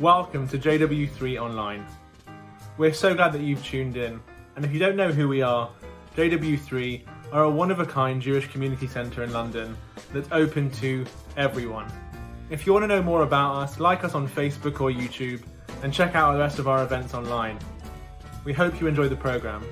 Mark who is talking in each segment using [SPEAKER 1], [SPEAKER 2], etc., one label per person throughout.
[SPEAKER 1] Welcome to JW3 Online. We're so glad that you've tuned in, and if you don't know who we are, JW3 are a one-of-a-kind Jewish community centre in London that's open to everyone. If you want to know more about us, like us on Facebook or YouTube, and check out the rest of our events online. We hope you enjoy the programme.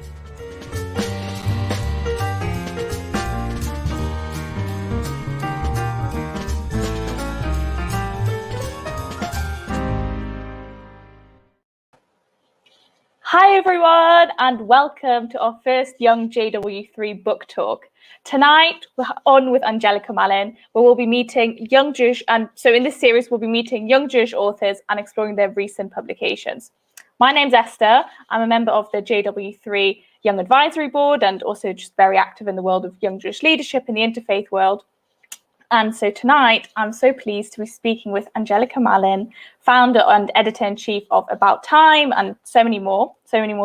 [SPEAKER 2] Hi everyone, and welcome to our first Young JW3 book talk. Tonight we're on with Angelica Malin, where we'll be meeting young Jewish, and so in this series we'll be meeting young Jewish authors and exploring their recent publications. My name's Esther. I'm a member of the JW3 Young Advisory Board and also just very active in the world of young Jewish leadership in the interfaith world. And so tonight, I'm so pleased to be speaking with Angelica Malin, founder and editor-in-chief of About Time and so many more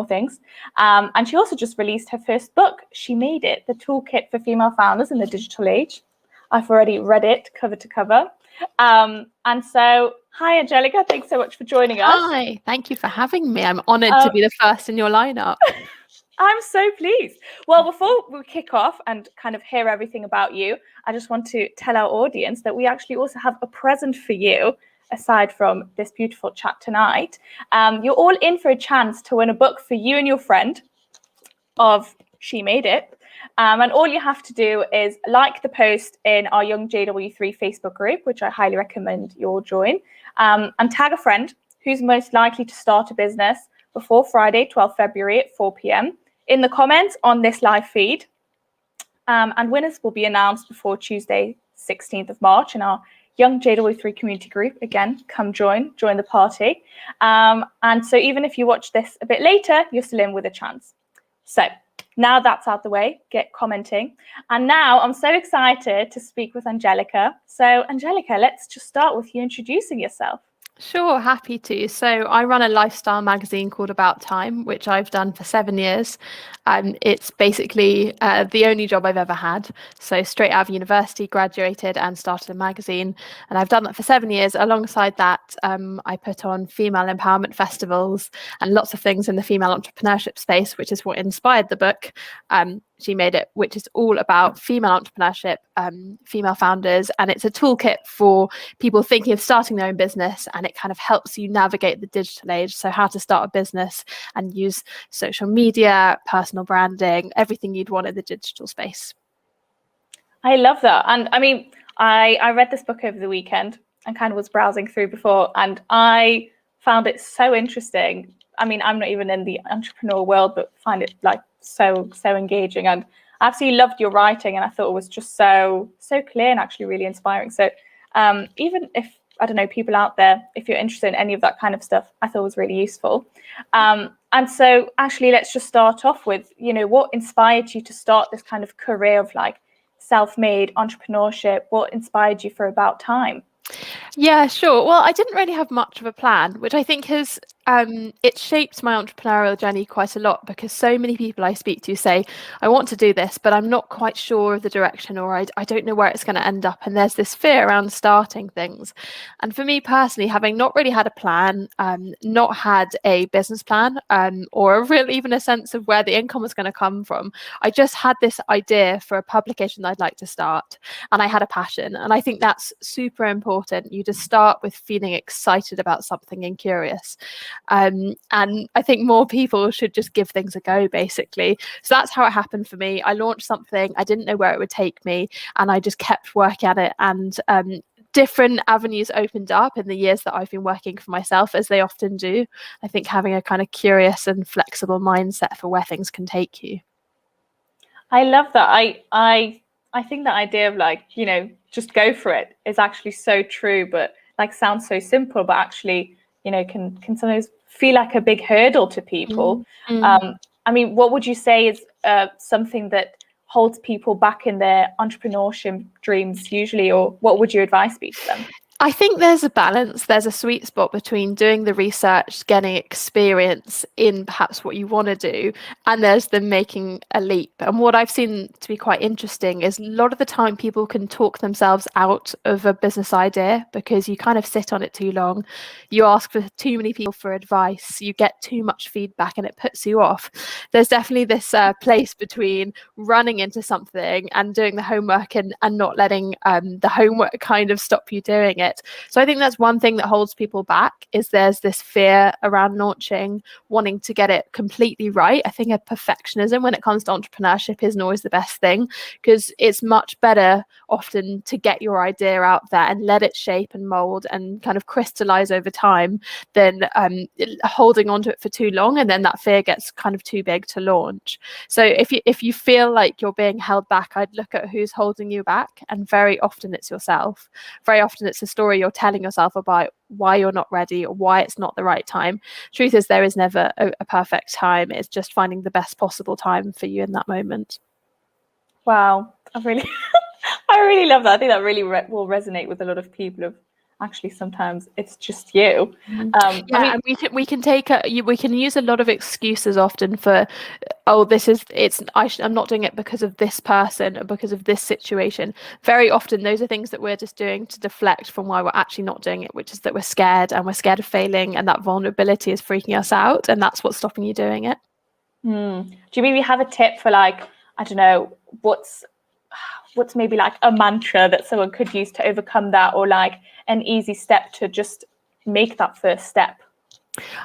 [SPEAKER 2] things. And she also just released her first book, She Made It, the toolkit for female founders in the digital age. I've already read it cover to cover. And so, hi, Angelica, thanks so much for joining us.
[SPEAKER 3] Hi, thank you for having me. I'm honoured to be the first in your lineup.
[SPEAKER 2] I'm so pleased. Well, before we kick off and kind of hear everything about you, I just want to tell our audience that we actually also have a present for you, aside from this beautiful chat tonight. You're all in for a chance to win a book for you and your friend of She Made It. And all you have to do is like the post in our Young JW3 Facebook group, which I highly recommend you all join, and tag a friend who's most likely to start a business before Friday, 12 February at 4 p.m. in the comments on this live feed. And winners will be announced before Tuesday, 16th of March in our Young JW3 community group. Again, come join the party. And so even if you watch this a bit later, you're still in with a chance. So now that's out the way, get commenting. And now I'm so excited to speak with Angelica. So Angelica, let's just start with you introducing yourself.
[SPEAKER 3] Sure, happy to. So I run a lifestyle magazine called About Time, which I've done for 7 years. It's basically the only job I've ever had. So straight out of university, graduated and started a magazine. And I've done that for 7 years. Alongside that, I put on female empowerment festivals and lots of things in the female entrepreneurship space, which is what inspired the book. She Made It, which is all about female entrepreneurship, female founders, and it's a toolkit for people thinking of starting their own business, and it kind of helps you navigate the digital age. So how to start a business and use social media, personal branding, everything you'd want in the digital space.
[SPEAKER 2] I love that. And I mean, I read this book over the weekend and kind of was browsing through before, and I found it so interesting. I mean, I'm not even in the entrepreneur world, but find it like so engaging, and I absolutely loved your writing, and I thought it was just so clear and actually really inspiring. So even if, I don't know, people out there, if you're interested in any of that kind of stuff, I thought it was really useful. And so actually let's just start off with, what inspired you to start this kind of career of like self-made entrepreneurship? What inspired you for About Time?
[SPEAKER 3] Yeah, sure. Well, I didn't really have much of a plan, which I think has it shaped my entrepreneurial journey quite a lot, because so many people I speak to say, I want to do this, but I'm not quite sure of the direction, or I don't know where it's going to end up. And there's this fear around starting things. And for me personally, having not really had a plan, not had a business plan, or even a sense of where the income was going to come from, I just had this idea for a publication that I'd like to start. And I had a passion. And I think that's super important. You just start with feeling excited about something and curious. And I think more people should just give things a go, basically. So that's how it happened for me. I launched something, I didn't know where it would take me, and I just kept working at it. And different avenues opened up in the years that I've been working for myself, as they often do. I think having a kind of curious and flexible mindset for where things can take you.
[SPEAKER 2] I love that. I think that idea of like, just go for it is actually so true, but like sounds so simple, but actually, can sometimes feel like a big hurdle to people. I mean, what would you say is something that holds people back in their entrepreneurship dreams usually, or what would your advice be to them?
[SPEAKER 3] I think there's a balance. There's a sweet spot between doing the research, getting experience in perhaps what you want to do, and there's the making a leap. And what I've seen to be quite interesting is a lot of the time people can talk themselves out of a business idea because you kind of sit on it too long. You ask for too many people for advice, you get too much feedback, and it puts you off. There's definitely this place between running into something and doing the homework and not letting the homework kind of stop you doing it. So I think that's one thing that holds people back, is there's this fear around launching, wanting to get it completely right. I think a perfectionism when it comes to entrepreneurship isn't always the best thing, because it's much better often to get your idea out there and let it shape and mold and kind of crystallize over time than holding on to it for too long, and then that fear gets kind of too big to launch. So if you feel like you're being held back, I'd look at who's holding you back, and very often it's yourself. Very often it's a story you're telling yourself about why you're not ready or why it's not the right time. Truth is, there is never a perfect time. It's just finding the best possible time for you in that moment.
[SPEAKER 2] Wow, I really love that. I think that really will resonate with a lot of people. Of actually, sometimes it's just you.
[SPEAKER 3] I mean, and we can take we can use a lot of excuses often for, oh, I'm not doing it because of this person or because of this situation. Very often those are things that we're just doing to deflect from why we're actually not doing it, which is that we're scared, and we're scared of failing, and that vulnerability is freaking us out, and that's what's stopping you doing it.
[SPEAKER 2] Do you maybe have a tip for, like, I don't know, what's maybe like a mantra that someone could use to overcome that, or like an easy step to just make that first step?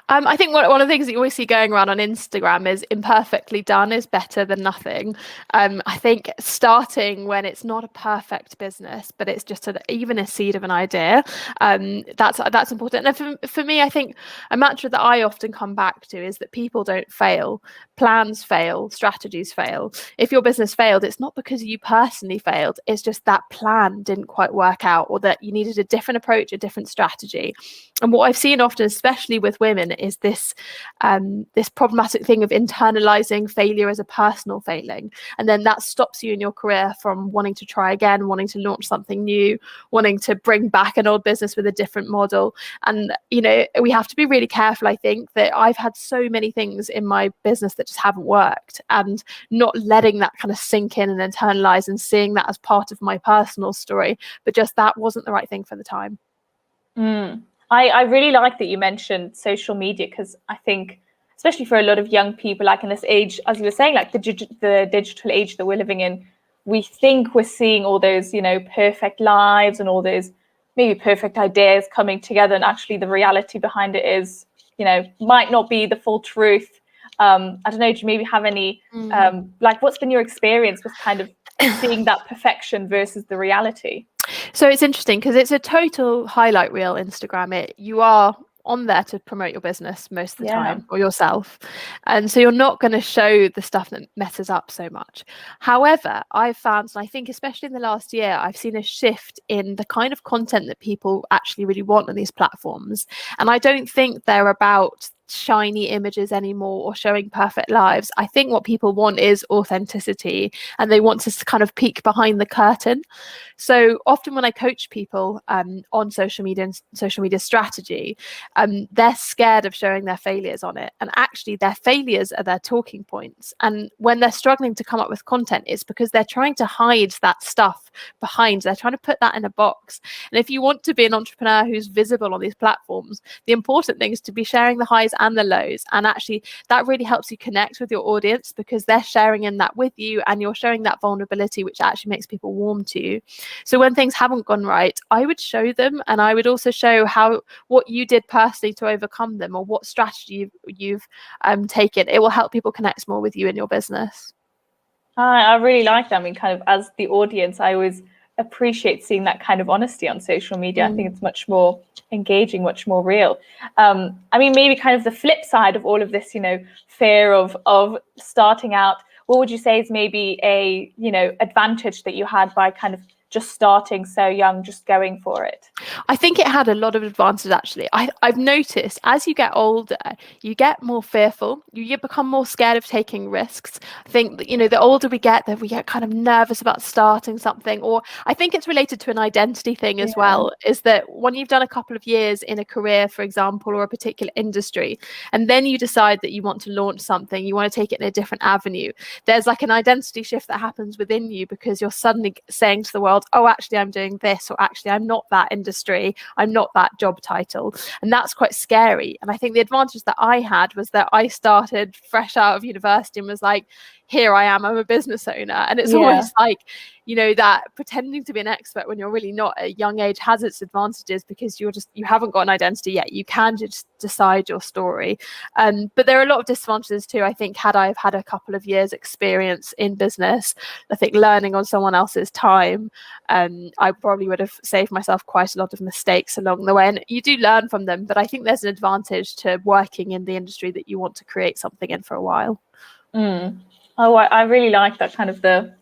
[SPEAKER 3] I think one of the things that you always see going around on Instagram is imperfectly done is better than nothing. I think starting when it's not a perfect business, but it's just even a seed of an idea, that's important. And for me, I think a mantra that I often come back to is that people don't fail. Plans fail, strategies fail. If your business failed, it's not because you personally failed. It's just that plan didn't quite work out, or that you needed a different approach, a different strategy. And what I've seen often, especially with women, is this problematic thing of internalizing failure as a personal failing, and then that stops you in your career from wanting to try again, wanting to launch something new, wanting to bring back an old business with a different model. And we have to be really careful. I think that I've had so many things in my business that just haven't worked, and not letting that kind of sink in and internalize, and seeing that as part of my personal story, but just that wasn't the right thing for the time.
[SPEAKER 2] I really like that you mentioned social media, because I think, especially for a lot of young people, like in this age, as you were saying, like the digital age that we're living in, we think we're seeing all those, perfect lives and all those maybe perfect ideas coming together, and actually the reality behind it is, might not be the full truth. I don't know, do you maybe have any, like, what's been your experience with kind of seeing that perfection versus the reality?
[SPEAKER 3] So it's interesting because it's a total highlight reel, Instagram. You are on there to promote your business most of the time, or yourself. And so you're not going to show the stuff that messes up so much. However, I've found, and I think especially in the last year, I've seen a shift in the kind of content that people actually really want on these platforms. And I don't think they're about shiny images anymore or showing perfect lives. I think what people want is authenticity, and they want to kind of peek behind the curtain. So often when I coach people on social media and social media strategy, they're scared of showing their failures on it, and actually their failures are their talking points. And when they're struggling to come up with content, it's because they're trying to hide that stuff behind. They're trying to put that in a box. And if you want to be an entrepreneur who's visible on these platforms, the important thing is to be sharing the highs and the lows. And actually that really helps you connect with your audience, because they're sharing in that with you, and you're showing that vulnerability, which actually makes people warm to you. So when things haven't gone right, I would show them, and I would also show what you did personally to overcome them, or what strategy you've taken. It will help people connect more with you in your business.
[SPEAKER 2] I really like that. I mean, kind of as the audience, I always appreciate seeing that kind of honesty on social media. I think it's much more engaging, much more real. I mean, maybe kind of the flip side of all of this, fear of starting out, what would you say is maybe a, advantage that you had by kind of just starting so young, just going for it?
[SPEAKER 3] I think it had a lot of advantages, actually. I've noticed as you get older, you get more fearful. You become more scared of taking risks. I think that, the older we get, that we get kind of nervous about starting something. Or I think it's related to an identity thing as well, is that when you've done a couple of years in a career, for example, or a particular industry, and then you decide that you want to launch something, you want to take it in a different avenue, there's like an identity shift that happens within you, because you're suddenly saying to the world, oh, actually, I'm doing this, or actually, I'm not that industry, I'm not that job title. And that's quite scary. And I think the advantage that I had was that I started fresh out of university and was like, here I am, I'm a business owner. And it's almost like, that pretending to be an expert when you're really not at a young age has its advantages, because you haven't got an identity yet. You can just decide your story. But there are a lot of disadvantages too. I think had I have had a couple of years experience in business, I think learning on someone else's time, I probably would have saved myself quite a lot of mistakes along the way. And you do learn from them, but I think there's an advantage to working in the industry that you want to create something in for a while.
[SPEAKER 2] Oh, I really like that, kind of the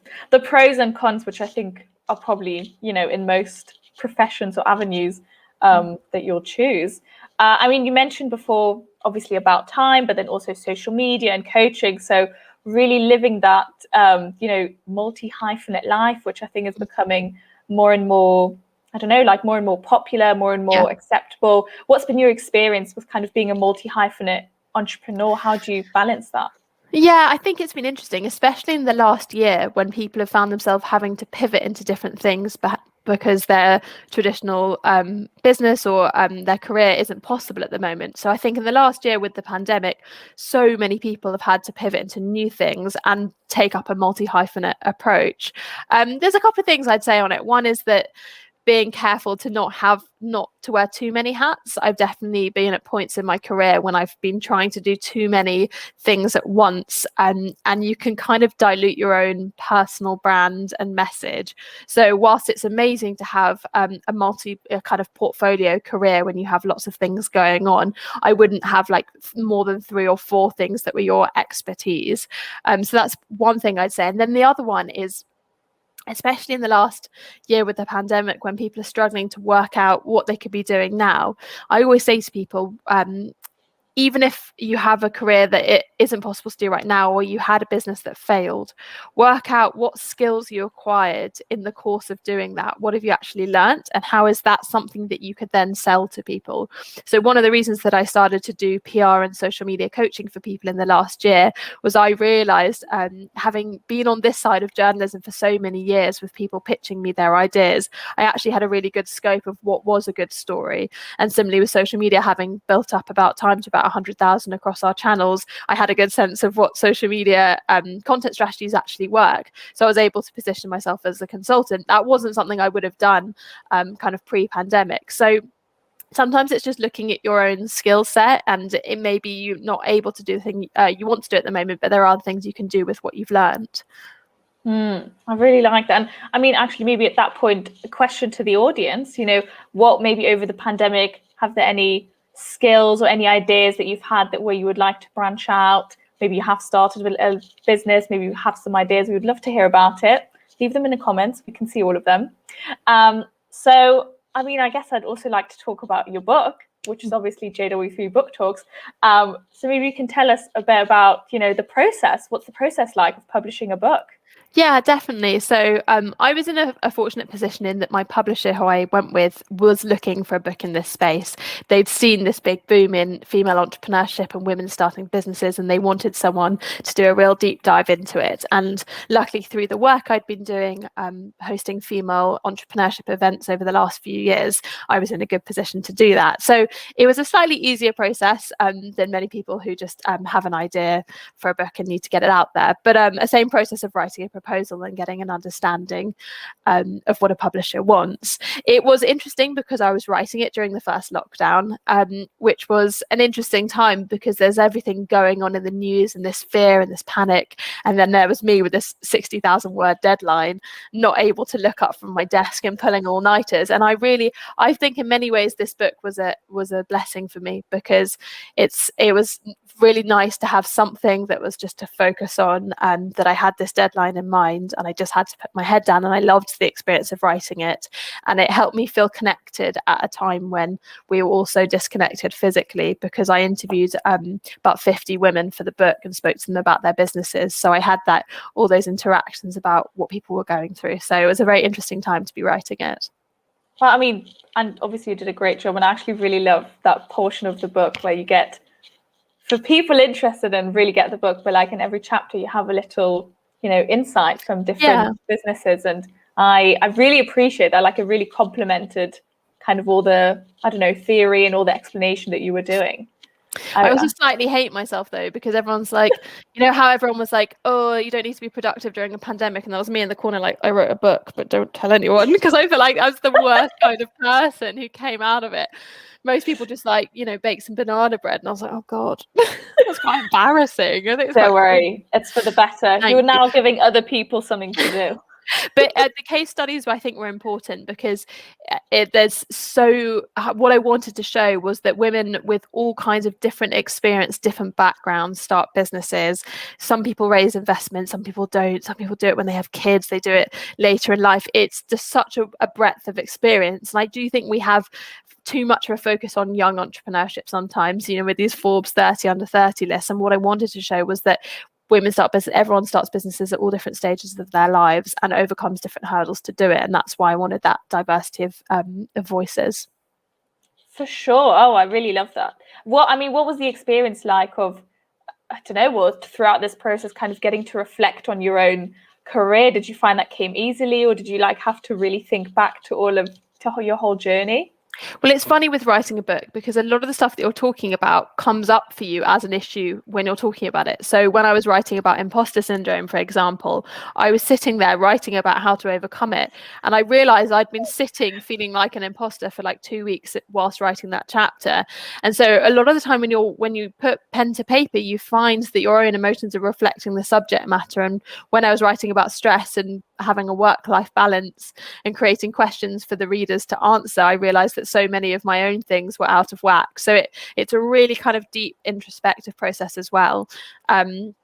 [SPEAKER 2] pros and cons, which I think are probably, in most professions or avenues that you'll choose. I mean, you mentioned before, obviously, about time, but then also social media and coaching. So really living that, multi-hyphenate life, which I think is becoming more and more, more and more popular, more and more acceptable. What's been your experience with kind of being a multi-hyphenate entrepreneur? How do you balance that?
[SPEAKER 3] Yeah, I think it's been interesting, especially in the last year, when people have found themselves having to pivot into different things because their traditional business or their career isn't possible at the moment. So I think in the last year with the pandemic, so many people have had to pivot into new things and take up a multi-hyphenate approach. There's a couple of things I'd say on it. One is that being careful to not to wear too many hats. I've definitely been at points in my career when I've been trying to do too many things at once, and you can kind of dilute your own personal brand and message. So whilst it's amazing to have a kind of portfolio career when you have lots of things going on, I wouldn't have like more than 3 or 4 things that were your expertise. So that's one thing I'd say. And then the other one is, especially in the last year with the pandemic, when people are struggling to work out what they could be doing now, I always say to people, even if you have a career that it isn't possible to do right now, or you had a business that failed, work out what skills you acquired in the course of doing that. What have you actually learnt, and how is that something that you could then sell to people? So one of the reasons that I started to do PR and social media coaching for people in the last year was I realised, having been on this side of journalism for so many years with people pitching me their ideas, I actually had a really good scope of what was a good story. And similarly with social media, having built up about time to about 100,000 across our channels, I had a good sense of what social media content strategies actually work. So I was able to position myself as a consultant. That wasn't something I would have done kind of pre-pandemic. So sometimes it's just looking at your own skill set, and it may be you're not able to do the thing you want to do at the moment, but there are other things you can do with what you've learned.
[SPEAKER 2] I really like that. And I mean, actually, maybe at that point, a question to the audience, what maybe over the pandemic, have there any skills or any ideas that you've had that where you would like to branch out? Maybe you have started with a business, maybe you have some ideas. We would love to hear about it. Leave them in the comments. We can see all of them. So, I mean, I guess I'd also like to talk about your book, which is obviously JW3 Book Talks. So maybe you can tell us a bit about, the process. What's the process like of publishing a book?
[SPEAKER 3] Yeah, definitely. So I was in a fortunate position in that my publisher, who I went with, was looking for a book in this space. They'd seen this big boom in female entrepreneurship and women starting businesses, and they wanted someone to do a real deep dive into it. And luckily, through the work I'd been doing, hosting female entrepreneurship events over the last few years, I was in a good position to do that. So it was a slightly easier process than many people who just have an idea for a book and need to get it out there. But a same process of writing a proposal and getting an understanding of what a publisher wants. It was interesting because I was writing it during the first lockdown, which was an interesting time because there's everything going on in the news and this fear and this panic. And then there was me with this 60,000 word deadline, not able to look up from my desk and pulling all-nighters. And I think in many ways this book was a blessing for me because it was really nice to have something that was just to focus on, and that I had this deadline in mind, and I just had to put my head down, and I loved the experience of writing it, and it helped me feel connected at a time when we were also disconnected physically, because I interviewed about 50 women for the book and spoke to them about their businesses. So I had all those interactions about what people were going through. So it was a very interesting time to be writing it.
[SPEAKER 2] Well, I mean, and obviously you did a great job, and I actually really love that portion of the book where you get, for people interested and really get the book, but like in every chapter you have a little, insight from different businesses, and I really appreciate that. Like, it really complemented kind of all the, I don't know, theory and all the explanation that you were doing.
[SPEAKER 3] I also slightly hate myself though, because everyone's like, how everyone was like, oh, you don't need to be productive during a pandemic, and that was me in the corner like, I wrote a book but don't tell anyone, because I feel like I was the worst kind of person who came out of it. Most people just like, bake some banana bread, and I was like, oh god, that's quite embarrassing. I think
[SPEAKER 2] don't worry, it's for the better. You're now giving other people something to do.
[SPEAKER 3] But the case studies, I think, were important, because what I wanted to show was that women with all kinds of different experience, different backgrounds, start businesses. Some people raise investments, some people don't. Some people do it when they have kids, they do it later in life. It's just such a breadth of experience. And I do think we have too much of a focus on young entrepreneurship sometimes, with these Forbes 30 under 30 lists. And what I wanted to show was that everyone starts businesses at all different stages of their lives and overcomes different hurdles to do it. And that's why I wanted that diversity of voices.
[SPEAKER 2] For sure. Oh, I really love that. What was the experience like of, I don't know, throughout this process, kind of getting to reflect on your own career? Did you find that came easily, or did you have to really think back to your whole journey?
[SPEAKER 3] Well, it's funny with writing a book, because a lot of the stuff that you're talking about comes up for you as an issue when you're talking about it. So when I was writing about imposter syndrome, for example, I was sitting there writing about how to overcome it. And I realized I'd been sitting feeling like an imposter for like 2 weeks whilst writing that chapter. And so a lot of the time when you put pen to paper, you find that your own emotions are reflecting the subject matter. And when I was writing about stress and having a work-life balance and creating questions for the readers to answer, I realized that so many of my own things were out of whack. So it's a really kind of deep introspective process as well. And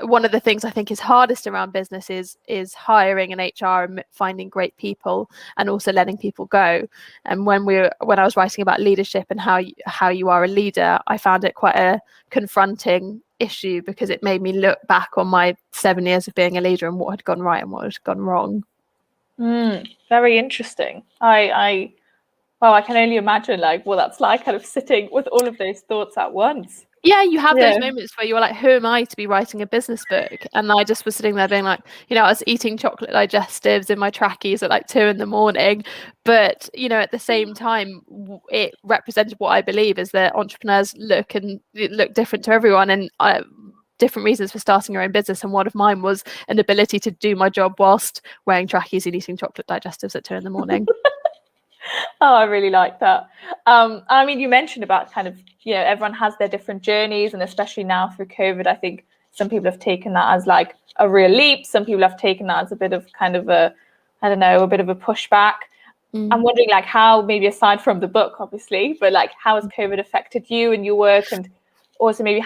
[SPEAKER 3] one of the things I think is hardest around business is hiring an HR and finding great people, and also letting people go. And when I was writing about leadership and how you are a leader, I found it quite a confronting issue, because it made me look back on my 7 years of being a leader and what had gone right and what had gone wrong.
[SPEAKER 2] Very interesting. I can only imagine what that's like, kind of sitting with all of those thoughts at once.
[SPEAKER 3] Yeah, you have those moments where you're like, who am I to be writing a business book? And I just was sitting there being like, I was eating chocolate digestives in my trackies at like 2 a.m. But, at the same time, it represented what I believe is that entrepreneurs look different to everyone, and different reasons for starting your own business. And one of mine was an ability to do my job whilst wearing trackies and eating chocolate digestives at 2 a.m.
[SPEAKER 2] Oh, I really like that. You mentioned about kind of, everyone has their different journeys, and especially now through COVID, I think some people have taken that as like a real leap. Some people have taken that as a bit of kind of a bit of a pushback. I'm wondering how, maybe aside from the book, obviously, but how has COVID affected you and your work, and also maybe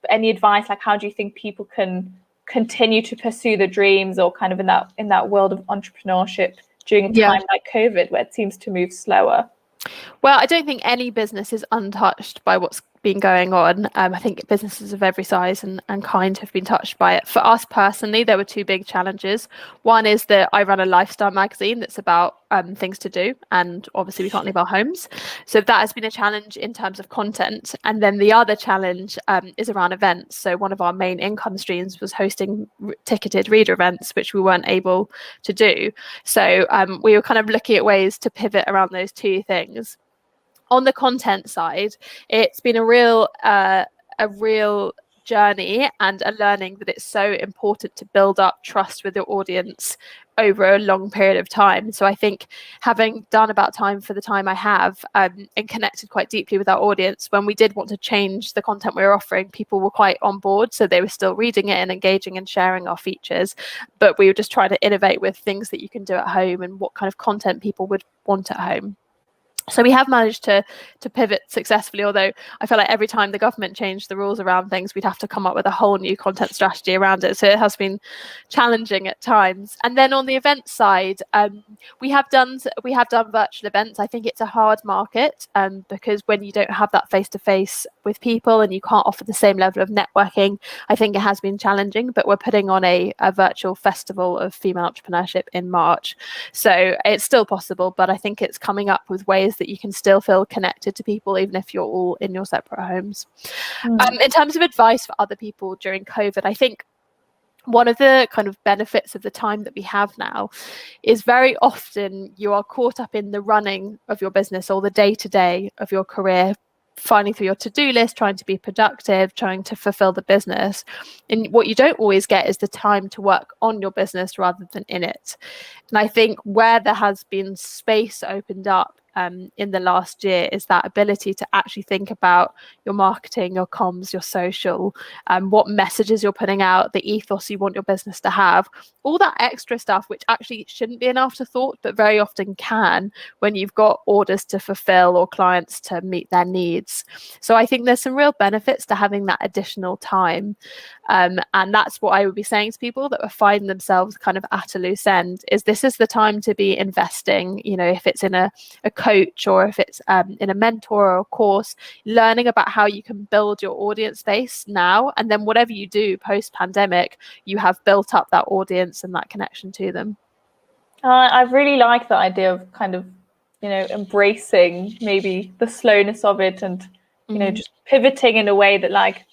[SPEAKER 2] any advice, how do you think people can continue to pursue their dreams, or kind of in that world of entrepreneurship during a time like COVID, where it seems to move slower?
[SPEAKER 3] Well, I don't think any business is untouched by what's been going on. I think businesses of every size and kind have been touched by it. For us personally, there were 2 big challenges. One is that I run a lifestyle magazine that's about things to do, and obviously we can't leave our homes. So that has been a challenge in terms of content. And then the other challenge is around events. So one of our main income streams was hosting ticketed reader events, which we weren't able to do. So we were kind of looking at ways to pivot around those 2 things. On the content side, it's been a real journey and a learning that it's so important to build up trust with your audience over a long period of time. So I think, having done about time for the time I have, and connected quite deeply with our audience, when we did want to change the content we were offering, people were quite on board. So they were still reading it and engaging and sharing our features, but we were just trying to innovate with things that you can do at home and what kind of content people would want at home. So we have managed to pivot successfully, although I feel like every time the government changed the rules around things, we'd have to come up with a whole new content strategy around it. So it has been challenging at times. And then on the event side, we have done virtual events. I think it's a hard market because when you don't have that face-to-face with people and you can't offer the same level of networking, I think it has been challenging. But we're putting on a virtual festival of female entrepreneurship in March. So it's still possible, but I think it's coming up with ways that you can still feel connected to people, even if you're all in your separate homes. In terms of advice for other people during COVID, I think one of the kind of benefits of the time that we have now is very often you are caught up in the running of your business or the day-to-day of your career, finding through your to-do list, trying to be productive, trying to fulfill the business. And what you don't always get is the time to work on your business rather than in it. And I think where there has been space opened up in the last year is that ability to actually think about your marketing, your comms, your social, what messages you're putting out, the ethos you want your business to have, all that extra stuff, which actually shouldn't be an afterthought, but very often can when you've got orders to fulfill or clients to meet their needs. So I think there's some real benefits to having that additional time. And that's what I would be saying to people that are finding themselves kind of at a loose end, is this is the time to be investing, you know, if it's in a coach or if it's in a mentor or a course, learning about how you can build your audience base now. And then whatever you do post-pandemic, you have built up that audience and that connection to them.
[SPEAKER 2] I really like the idea of kind of, you know, embracing maybe the slowness of it and, you know, just pivoting in a way that like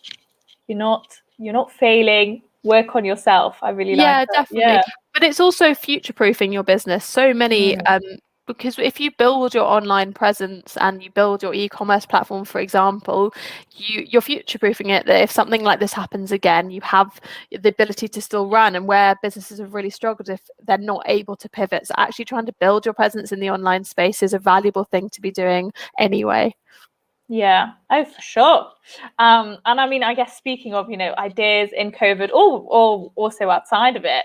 [SPEAKER 2] you're not failing, work on yourself. I really like that.
[SPEAKER 3] Definitely. Yeah. But it's also future-proofing your bubusiness. So many because if you build your online presence and you build your e-commerce platform, for example, you're future-proofing it, that if something like this happens again, you have the ability to still run. And where businesses have really struggled if they're not able to pivot, so actually trying to build your presence in the online space is a valuable thing to be doing anyway.
[SPEAKER 2] Yeah, oh, for sure. And I mean, I guess speaking of, you know, ideas in COVID or also outside of it,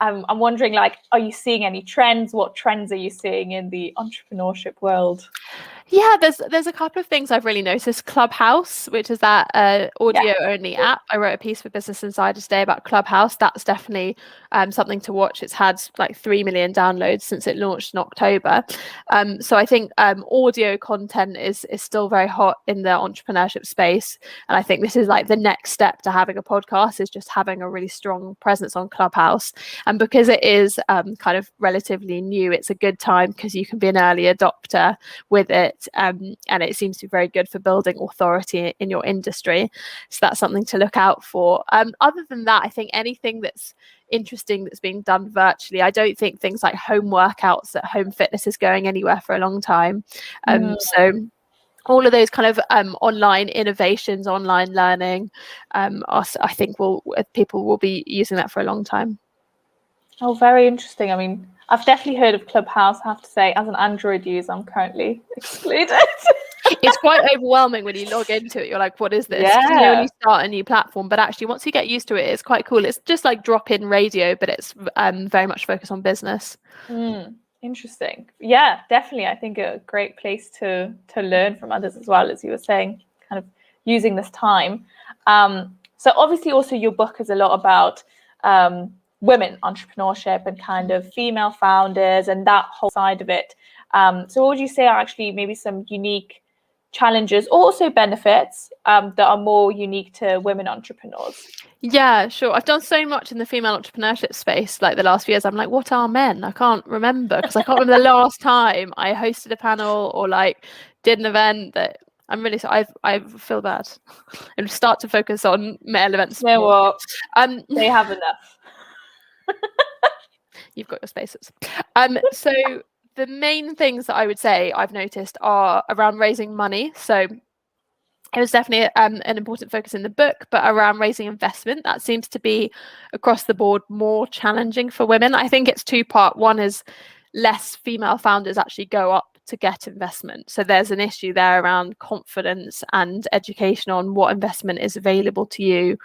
[SPEAKER 2] I'm wondering, like, are you seeing any trends? What trends are you seeing in the entrepreneurship world?
[SPEAKER 3] Yeah, there's a couple of things I've really noticed. Clubhouse, which is that audio-only app. I wrote a piece for Business Insider today about Clubhouse. That's definitely something to watch. It's had like 3 million downloads since it launched in October. So I think audio content is still very hot in the entrepreneurship space. And I think this is like the next step to having a podcast, is just having a really strong presence on Clubhouse. And because it is kind of relatively new, it's a good time because you can be an early adopter with it. And it seems to be very good for building authority in your industry. So that's something to look out for. Other than that, I think anything that's interesting that's being done virtually, I don't think things like home workouts at home fitness is going anywhere for a long time. So all of those kind of online innovations, online learning, I think people will be using that for a long time.
[SPEAKER 2] Oh, very interesting. I mean, I've definitely heard of Clubhouse. I have to say, as an Android user, I'm currently excluded.
[SPEAKER 3] It's quite overwhelming when you log into it. You're like, what is this?
[SPEAKER 2] Yeah.
[SPEAKER 3] You know, when you start a new platform, but actually once you get used to it, it's quite cool. It's just like drop-in radio, but it's very much focused on business.
[SPEAKER 2] Interesting. Yeah, definitely. I think a great place to learn from others as well, as you were saying, kind of using this time. So obviously also your book is a lot about women entrepreneurship and kind of female founders and that whole side of it. So what would you say are actually maybe some unique challenges or also benefits that are more unique to women entrepreneurs?
[SPEAKER 3] Yeah, sure. I've done so much in the female entrepreneurship space like the last few years. I'm like, what are men? I can't remember, because I can't remember the last time I hosted a panel or like did an event that I'm really sorry. I feel bad. And start to focus on male events.
[SPEAKER 2] You know what? They have enough.
[SPEAKER 3] You've got your spaces. So the main things that I would say I've noticed are around raising money. So it was definitely an important focus in the book, but around raising investment, that seems to be across the board more challenging for women. I think it's two-part. One is less female founders actually go up to get investment. So there's an issue there around confidence and education on what investment is available to you.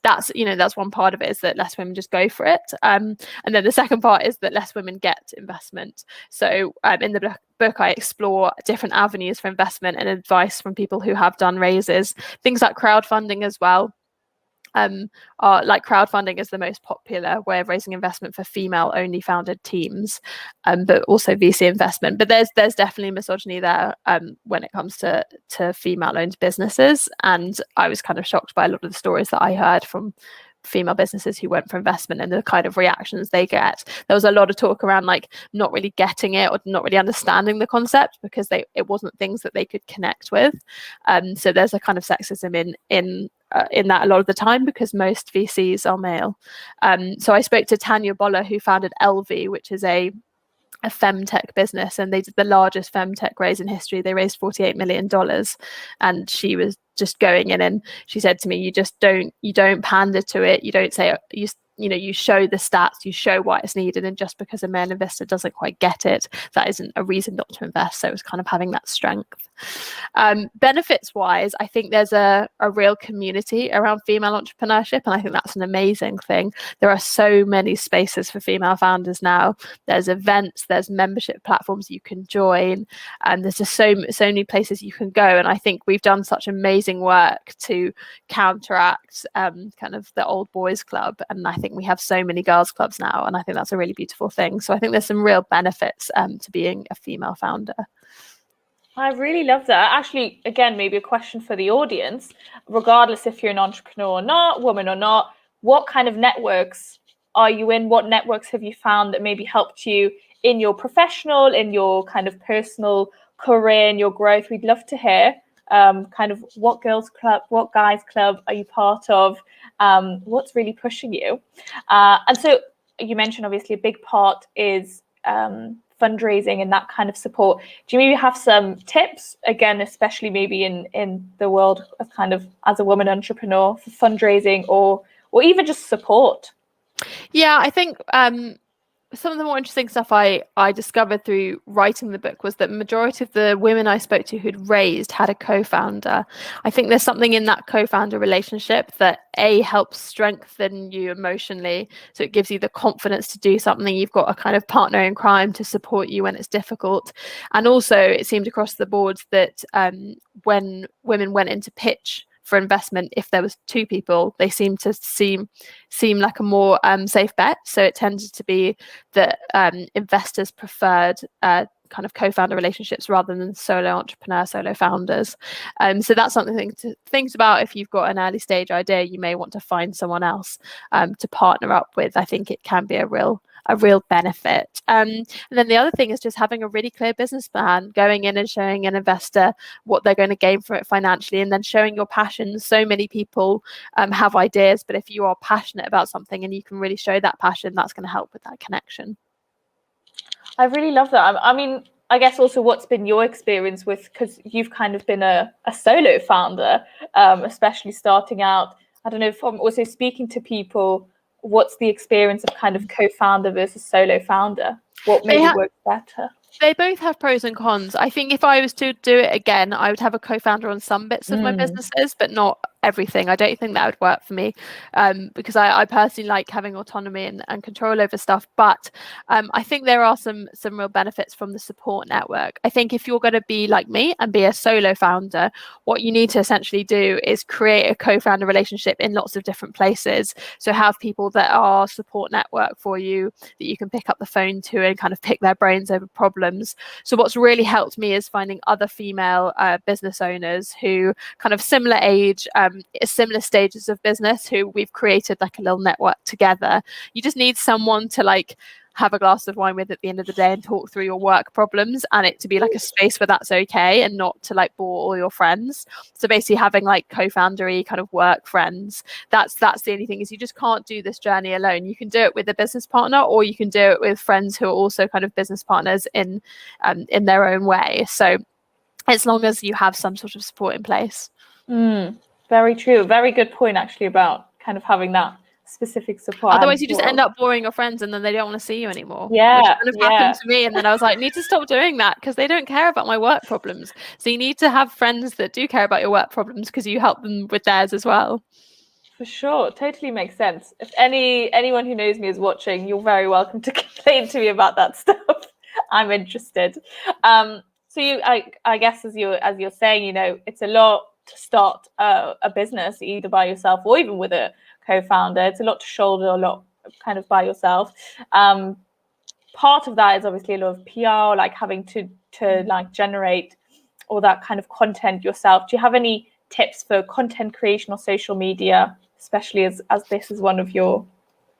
[SPEAKER 3] that's that's one part of it, is that less women just go for it, and then the second part is that less women get investment. So in the book I explore different avenues for investment and advice from people who have done raises, things like crowdfunding as well. Are like crowdfunding is the most popular way of raising investment for female only founded teams, but also VC investment. But there's definitely misogyny there when it comes to female owned businesses, and I was kind of shocked by a lot of the stories that I heard from female businesses who went for investment and the kind of reactions they get. There was a lot of talk around like not really getting it or not really understanding the concept because it wasn't things that they could connect with. So there's a kind of sexism in that a lot of the time because most VCs are male. So I spoke to Tanya Boller, who founded LV, which is a femtech business, and they did the largest femtech raise in history. They raised $48 million, and she was just going in, and she said to me, you don't pander to it, you don't say you show the stats, you show why it's needed, and just because a male investor doesn't quite get it, that isn't a reason not to invest. So it was kind of having that strength. Benefits wise, I think there's a real community around female entrepreneurship, and I think that's an amazing thing. There are so many spaces for female founders now. There's events, there's membership platforms you can join, and there's just so many places you can go. And I think we've done such amazing work to counteract kind of the old boys club, and I think we have so many girls clubs now, and I think that's a really beautiful thing. So I think there's some real benefits to being a female founder.
[SPEAKER 2] I really love that. Actually, again, maybe a question for the audience, regardless if you're an entrepreneur or not, woman or not, what kind of networks are you in? What networks have you found that maybe helped you in your professional, in your kind of personal career, in your growth? We'd love to hear kind of what girls club, what guys club are you part of? What's really pushing you? And so you mentioned obviously a big part is fundraising and that kind of support. Do you maybe have some tips, again, especially maybe in the world of kind of as a woman entrepreneur, for fundraising or even just support?
[SPEAKER 3] Yeah, I think some of the more interesting stuff I discovered through writing the book was that majority of the women I spoke to who'd raised had a co-founder. I think there's something in that co-founder relationship that helps strengthen you emotionally. So it gives you the confidence to do something. You've got a kind of partner in crime to support you when it's difficult. And also it seemed across the board that when women went into pitch for investment, if there was two people, they seemed to seem like a more safe bet. So it tended to be that investors preferred kind of co-founder relationships rather than solo founders. So that's something to think about. If you've got an early stage idea, you may want to find someone else to partner up with. I think it can be a real benefit. And then the other thing is just having a really clear business plan, going in and showing an investor what they're going to gain from it financially, and then showing your passion. So many people have ideas, but if you are passionate about something and you can really show that passion, that's going to help with that connection.
[SPEAKER 2] I really love that. I mean, I guess also what's been your experience with, because you've kind of been a solo founder, especially starting out, I don't know, from also speaking to people, what's the experience of kind of co-founder versus solo founder? What maybe works better?
[SPEAKER 3] They both have pros and cons. I think if I was to do it again, I would have a co-founder on some bits of my businesses, but not everything. I don't think that would work for me because I personally like having autonomy and control over stuff. But I think there are some real benefits from the support network. I think if you're going to be like me and be a solo founder, what you need to essentially do is create a co-founder relationship in lots of different places. So have people that are support network for you that you can pick up the phone to and kind of pick their brains over problems. So what's really helped me is finding other female business owners who kind of similar age, similar stages of business, who we've created like a little network together. You just need someone to like have a glass of wine with at the end of the day and talk through your work problems, and it to be like a space where that's okay and not to like bore all your friends. So basically having like co-foundery kind of work friends, that's the only thing, is you just can't do this journey alone. You can do it with a business partner, or you can do it with friends who are also kind of business partners in their own way. So as long as you have some sort of support in place.
[SPEAKER 2] Very true. Very good point actually about kind of having that specific support.
[SPEAKER 3] Otherwise you just end up boring your friends and then they don't want to see you anymore.
[SPEAKER 2] Yeah,
[SPEAKER 3] which kind of happened to me, and then I was like, need to stop doing that because they don't care about my work problems. So you need to have friends that do care about your work problems because you help them with theirs as well.
[SPEAKER 2] For sure, totally makes sense. If anyone who knows me is watching, you're very welcome to complain to me about that stuff. I'm interested. So I guess as you're saying, you know, it's a lot to start a business either by yourself or even with a co-founder. It's a lot to shoulder, a lot kind of by yourself. Part of that is obviously a lot of PR, like having to like generate all that kind of content yourself. Do you have any tips for content creation or social media, especially as this is one of your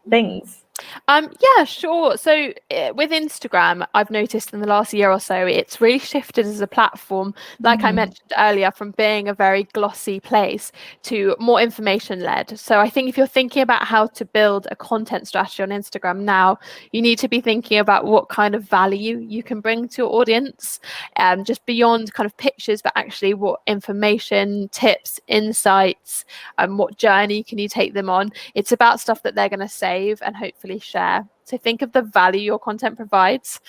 [SPEAKER 2] things?
[SPEAKER 3] Yeah, sure. So with Instagram, I've noticed in the last year or so, it's really shifted as a platform, like I mentioned earlier, from being a very glossy place to more information led. So I think if you're thinking about how to build a content strategy on Instagram now, you need to be thinking about what kind of value you can bring to your audience, just beyond kind of pictures, but actually what information, tips, insights, what journey can you take them on. It's about stuff that they're going to save and hopefully share. So think of the value your content provides.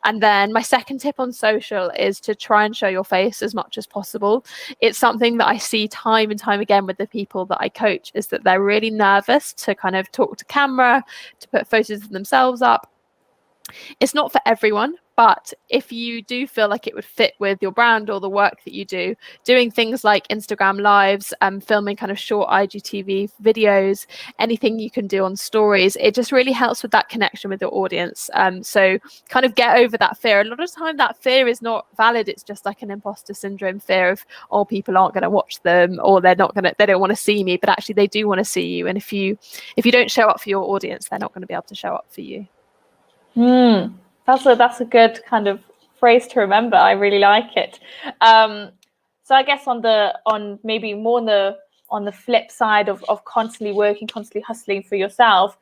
[SPEAKER 3] And then my second tip on social is to try and show your face as much as possible. It's something that I see time and time again with the people that I coach, is that they're really nervous to kind of talk to camera, to put photos of themselves up. It's not for everyone, but if you do feel like it would fit with your brand or the work that you do, doing things like Instagram lives, filming kind of short IGTV videos, anything you can do on stories, it just really helps with that connection with your audience. So kind of get over that fear. A lot of the time that fear is not valid. It's just like an imposter syndrome fear of, oh, people aren't going to watch them, or they don't want to see me, but actually they do want to see you. And if you don't show up for your audience, they're not going to be able to show up for you.
[SPEAKER 2] That's a good kind of phrase to remember. I really like it. So I guess on the flip side of constantly working, constantly hustling for yourself,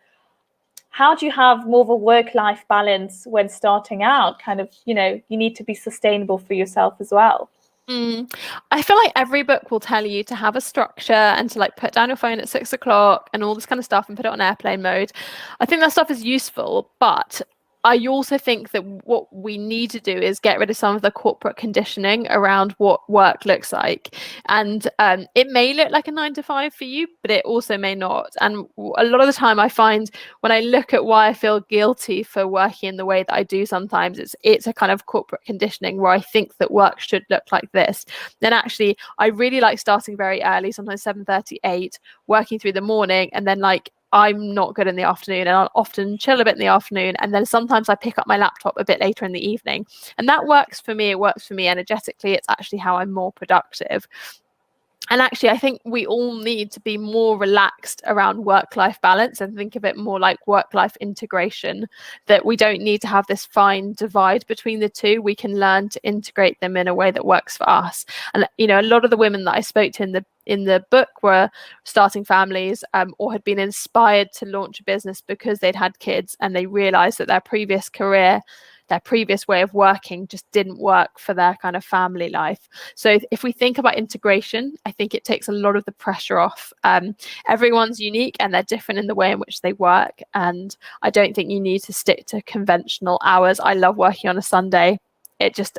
[SPEAKER 2] how do you have more of a work-life balance when starting out? Kind of, you know, you need to be sustainable for yourself as well.
[SPEAKER 3] I feel like every book will tell you to have a structure and to like put down your phone at 6 o'clock and all this kind of stuff and put it on airplane mode. I think that stuff is useful, but I also think that what we need to do is get rid of some of the corporate conditioning around what work looks like. And it may look like a 9 to 5 for you, but it also may not. And a lot of the time I find when I look at why I feel guilty for working in the way that I do sometimes, it's a kind of corporate conditioning where I think that work should look like this. Then actually, I really like starting very early, sometimes 7:30, 8, working through the morning, and then like I'm not good in the afternoon, and I'll often chill a bit in the afternoon, and then sometimes I pick up my laptop a bit later in the evening, and that works for me. It works for me energetically. It's actually how I'm more productive. And actually, I think we all need to be more relaxed around work-life balance and think of it more like work-life integration, that we don't need to have this fine divide between the two. We can learn to integrate them in a way that works for us. And, you know, a lot of the women that I spoke to in the book were starting families or had been inspired to launch a business because they'd had kids and they realized that their previous career, their previous way of working just didn't work for their kind of family life. So if we think about integration, I think it takes a lot of the pressure off. Everyone's unique and they're different in the way in which they work. And I don't think you need to stick to conventional hours. I love working on a Sunday.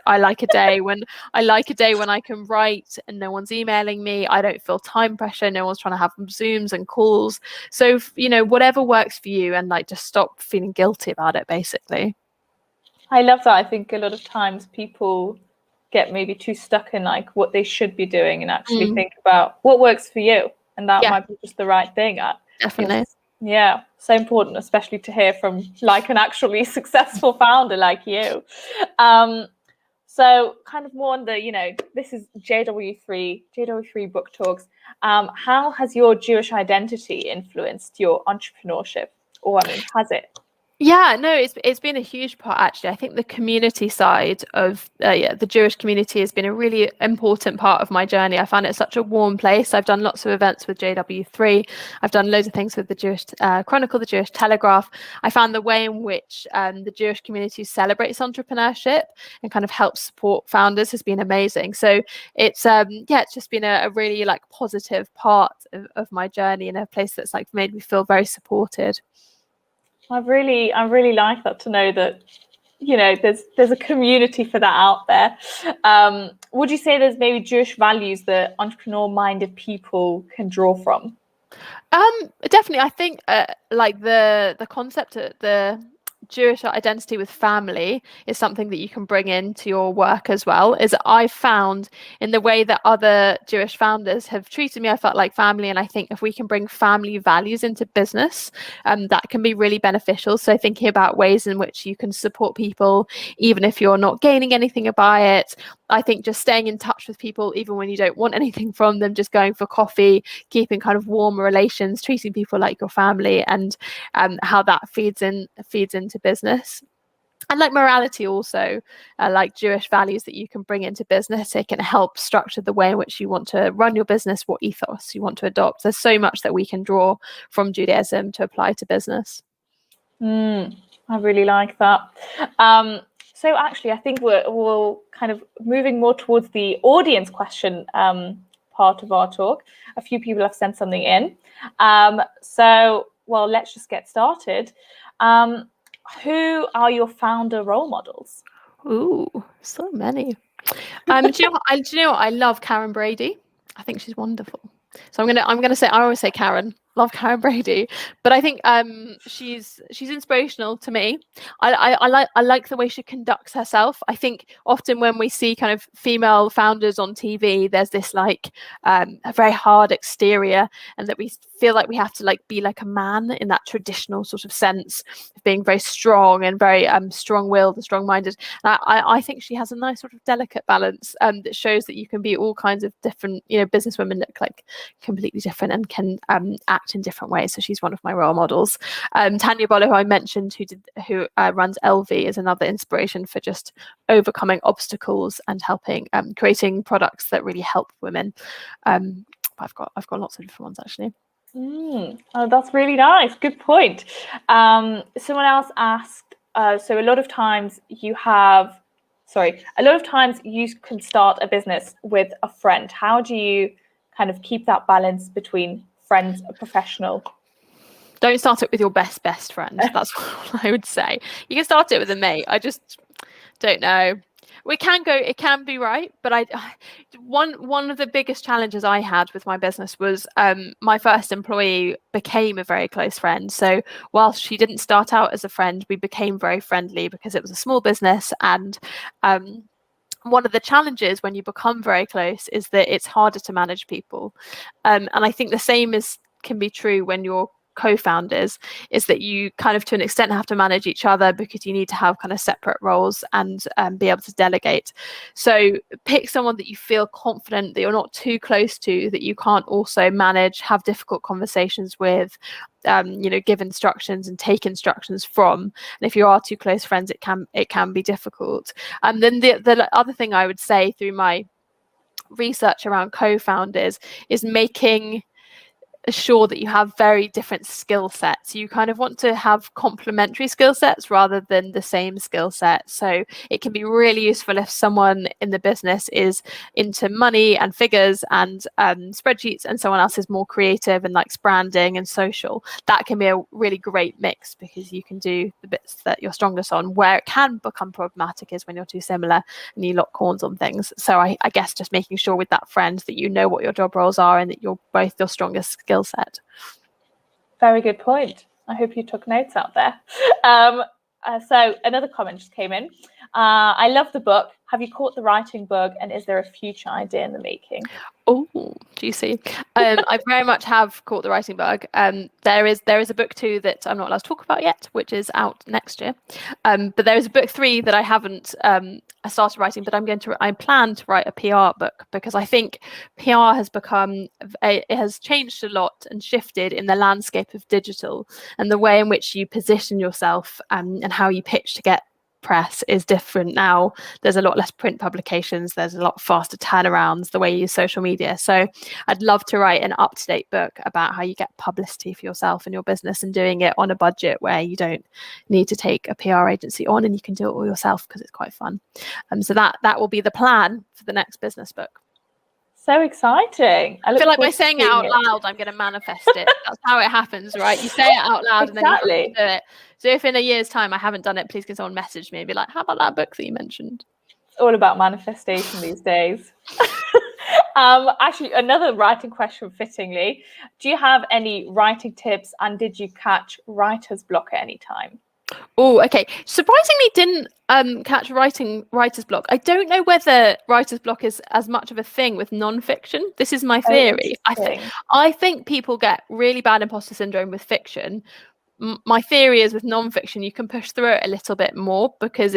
[SPEAKER 3] I like a day when I can write and no one's emailing me. I don't feel time pressure. No one's trying to have Zooms and calls. So, you know, whatever works for you, and like just stop feeling guilty about it, basically.
[SPEAKER 2] I love that. I think a lot of times people get maybe too stuck in like what they should be doing and actually think about what works for you, and that might be just the right thing.
[SPEAKER 3] Definitely.
[SPEAKER 2] Yeah, so important, especially to hear from like an actually successful founder like you. So kind of more on the, you know, this is JW3 Book Talks. How has your Jewish identity influenced your entrepreneurship? Or I mean, has it?
[SPEAKER 3] Yeah, no, it's been a huge part, actually. I think the community side of the Jewish community has been a really important part of my journey. I found it such a warm place. I've done lots of events with JW3. I've done loads of things with the Jewish Chronicle, the Jewish Telegraph. I found the way in which the Jewish community celebrates entrepreneurship and kind of helps support founders has been amazing. So it's just been a really like positive part of my journey, and a place that's like made me feel very supported.
[SPEAKER 2] I really like that, to know that, you know, there's a community for that out there. Would you say there's maybe Jewish values that entrepreneur-minded people can draw from?
[SPEAKER 3] Definitely. I think like the concept of the Jewish identity with family is something that you can bring into your work as well. Is I found in the way that other Jewish founders have treated me, I felt like family. And I think if we can bring family values into business, that can be really beneficial. So thinking about ways in which you can support people, even if you're not gaining anything by it. I think just staying in touch with people, even when you don't want anything from them, just going for coffee, keeping kind of warm relations, treating people like your family, and how that feeds into business. And like morality also, like Jewish values that you can bring into business. It can help structure the way in which you want to run your business, what ethos you want to adopt. There's so much that we can draw from Judaism to apply to business.
[SPEAKER 2] I really like that. So actually, I think we'll kind of moving more towards the audience question part of our talk. A few people have sent something in. So, well, let's just get started. Who are your founder role models?
[SPEAKER 3] Ooh, so many. Do you know what? I love Karen Brady. I think she's wonderful. So I'm gonna say, I always say Karen. Love Karen Brady, but I think she's inspirational to me. I like the way she conducts herself. I think often when we see kind of female founders on TV, there's this like a very hard exterior, and that we feel like we have to like be like a man in that traditional sort of sense of being very strong and very strong-willed and strong-minded. And I think she has a nice sort of delicate balance that shows that you can be all kinds of different, business women look like completely different and can act in different ways. So she's one of my role models. Tanya Boller, who I mentioned, who runs LV, is another inspiration for just overcoming obstacles and helping creating products that really help women. I've got lots of different ones actually.
[SPEAKER 2] Oh, that's really nice. Good point. Someone else asked, so a lot of times you can start a business with a friend. How do you kind of keep that balance between friends and professional?
[SPEAKER 3] Don't start it with your best friend. That's what I would say. You can start it with a mate. I just don't know. It can be right, but one of the biggest challenges I had with my business was my first employee became a very close friend. So whilst she didn't start out as a friend, we became very friendly because it was a small business. And one of the challenges when you become very close is that it's harder to manage people. And I think the same can be true when you're co-founders, is that you kind of to an extent have to manage each other because you need to have kind of separate roles and be able to delegate. So pick someone that you feel confident that you're not too close to, that you can't also manage, have difficult conversations with, give instructions and take instructions from. And if you are too close friends, it can be difficult. And then the other thing I would say through my research around co-founders is making sure that you have very different skill sets. You kind of want to have complementary skill sets rather than the same skill set. So it can be really useful if someone in the business is into money and figures and spreadsheets, and someone else is more creative and likes branding and social. That can be a really great mix because you can do the bits that you're strongest on. Where it can become problematic is when you're too similar and you lock horns on things. So I guess just making sure with that friend that you know what your job roles are and that you're both your strongest skill set.
[SPEAKER 2] Very good point. I hope you took notes out there. So another comment just came in. I love the book. Have you caught the writing bug, and is there a future idea in the making?
[SPEAKER 3] Oh, juicy. I very much have caught the writing bug. There is a book 2 that I'm not allowed to talk about yet, which is out next year. But there is a book 3 that I haven't started writing, but I plan to write a PR book, because I think PR has changed a lot and shifted in the landscape of digital, and the way in which you position yourself and how you pitch to get press is different now. There's a lot less print publications, there's a lot faster turnarounds, the way you use social media. So I'd love to write an up-to-date book about how you get publicity for yourself and your business, and doing it on a budget where you don't need to take a PR agency on, and you can do it all yourself because it's quite fun. So that will be the plan for the next business book.
[SPEAKER 2] So exciting. I
[SPEAKER 3] feel like by saying it out loud, I'm going to manifest it. That's how it happens, right? You say it out loud and then you do it. So if in a year's time I haven't done it, please can someone message me and be like, how about that book that you mentioned?
[SPEAKER 2] It's all about manifestation these days. Actually, another writing question fittingly. Do you have any writing tips, and did you catch writer's block at any time?
[SPEAKER 3] Oh, okay. Surprisingly, didn't catch writer's block. I don't know whether writer's block is as much of a thing with non-fiction. This is my
[SPEAKER 2] Oh,
[SPEAKER 3] theory.
[SPEAKER 2] interesting.
[SPEAKER 3] I think people get really bad imposter syndrome with fiction. My theory is with non-fiction, you can push through it a little bit more because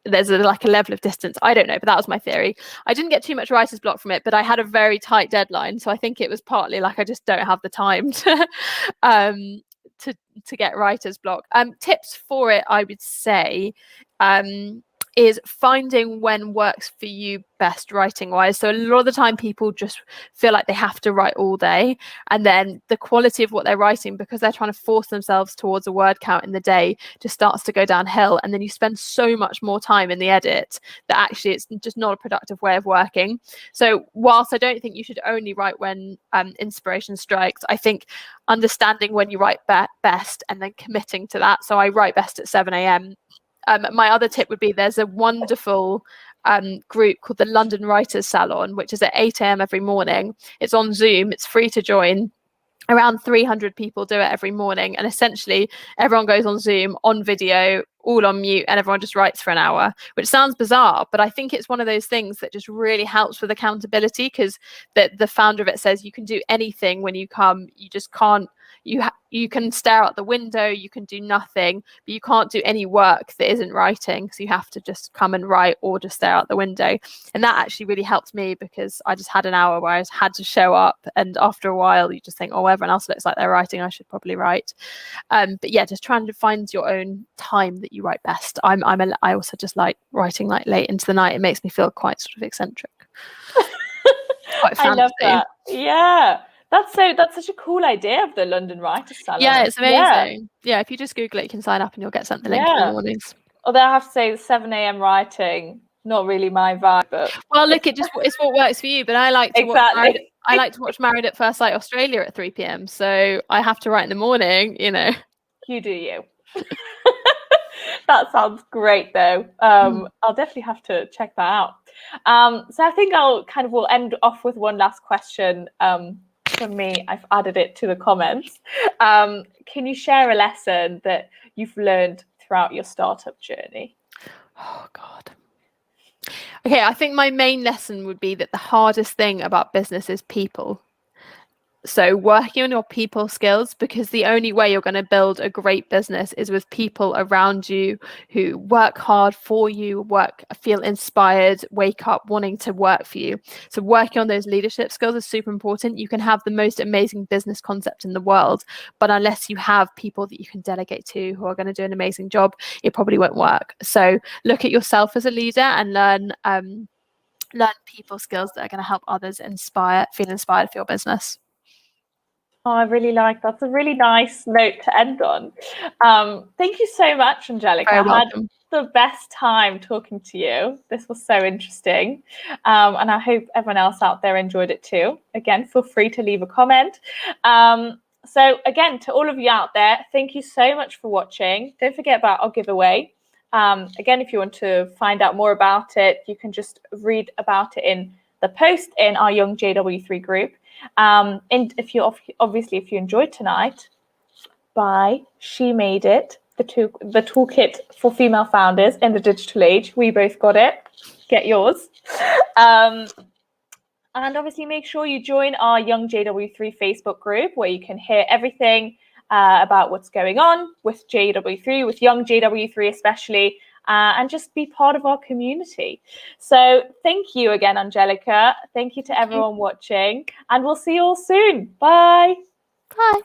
[SPEAKER 3] there's like a level of distance. I don't know, but that was my theory. I didn't get too much writer's block from it, but I had a very tight deadline, so I think it was partly like I just don't have the time to to get writer's block. Tips for it, I would say, is finding when works for you best writing wise. So a lot of the time people just feel like they have to write all day, and then the quality of what they're writing, because they're trying to force themselves towards a word count in the day, just starts to go downhill, and then you spend so much more time in the edit that actually it's just not a productive way of working. So whilst I don't think you should only write when inspiration strikes, I think understanding when you write best and then committing to that. So I write best at 7 a.m. My other tip would be there's a wonderful group called the London Writers Salon, which is at 8 a.m. every morning. It's on Zoom. It's free to join. Around 300 people do it every morning. And essentially, everyone goes on Zoom, on video, all on mute, and everyone just writes for an hour, which sounds bizarre, but I think it's one of those things that just really helps with accountability, because the founder of it says you can do anything when you come. You just can't. You can stare out the window, you can do nothing, but you can't do any work that isn't writing. So you have to just come and write or just stare out the window. And that actually really helped me, because I just had an hour where I had to show up. And after a while, you just think, oh, everyone else looks like they're writing, I should probably write. But yeah, just trying to find your own time that you write best. I also just like writing like late into the night. It makes me feel quite sort of eccentric. Quite fancy.
[SPEAKER 2] I love that. Yeah. That's such a cool idea of the London Writers Salon.
[SPEAKER 3] Yeah, it's amazing. Yeah, if you just Google it, you can sign up and you'll get sent the link in the mornings.
[SPEAKER 2] Although I have to say, 7 a.m. writing, not really my vibe. But
[SPEAKER 3] well, look, it's what works for you. But I like to watch Married at First Sight Australia at 3 p.m. So I have to write in the morning.
[SPEAKER 2] You do you. That sounds great, though. I'll definitely have to check that out. So I think we'll end off with one last question. From me, I've added it to the comments. Can you share a lesson that you've learned throughout your startup journey?
[SPEAKER 3] Oh God. Okay, I think my main lesson would be that the hardest thing about business is people. So working on your people skills, because the only way you're going to build a great business is with people around you who work hard for you, feel inspired, wake up wanting to work for you. So working on those leadership skills is super important. You can have the most amazing business concept in the world, but unless you have people that you can delegate to who are going to do an amazing job, it probably won't work. So look at yourself as a leader and learn people skills that are going to help others feel inspired for your business.
[SPEAKER 2] Oh, I really like that. That's a really nice note to end on. Thank you so much, Angelica.
[SPEAKER 3] Very welcome.
[SPEAKER 2] I had the best time talking to you. This was so interesting. And I hope everyone else out there enjoyed it too. Again, feel free to leave a comment. So again, to all of you out there, thank you so much for watching. Don't forget about our giveaway. Again, if you want to find out more about it, you can just read about it in the post in our Young JW3 group. And if you enjoyed tonight, buy She Made It, the toolkit for female founders in the digital age. We both got it. Get yours. And obviously make sure you join our Young JW3 Facebook group, where you can hear everything about what's going on with JW3, with Young JW3 especially, and just be part of our community. So thank you again, Angelica. Thank you to everyone watching, and we'll see you all soon. Bye.
[SPEAKER 3] Bye.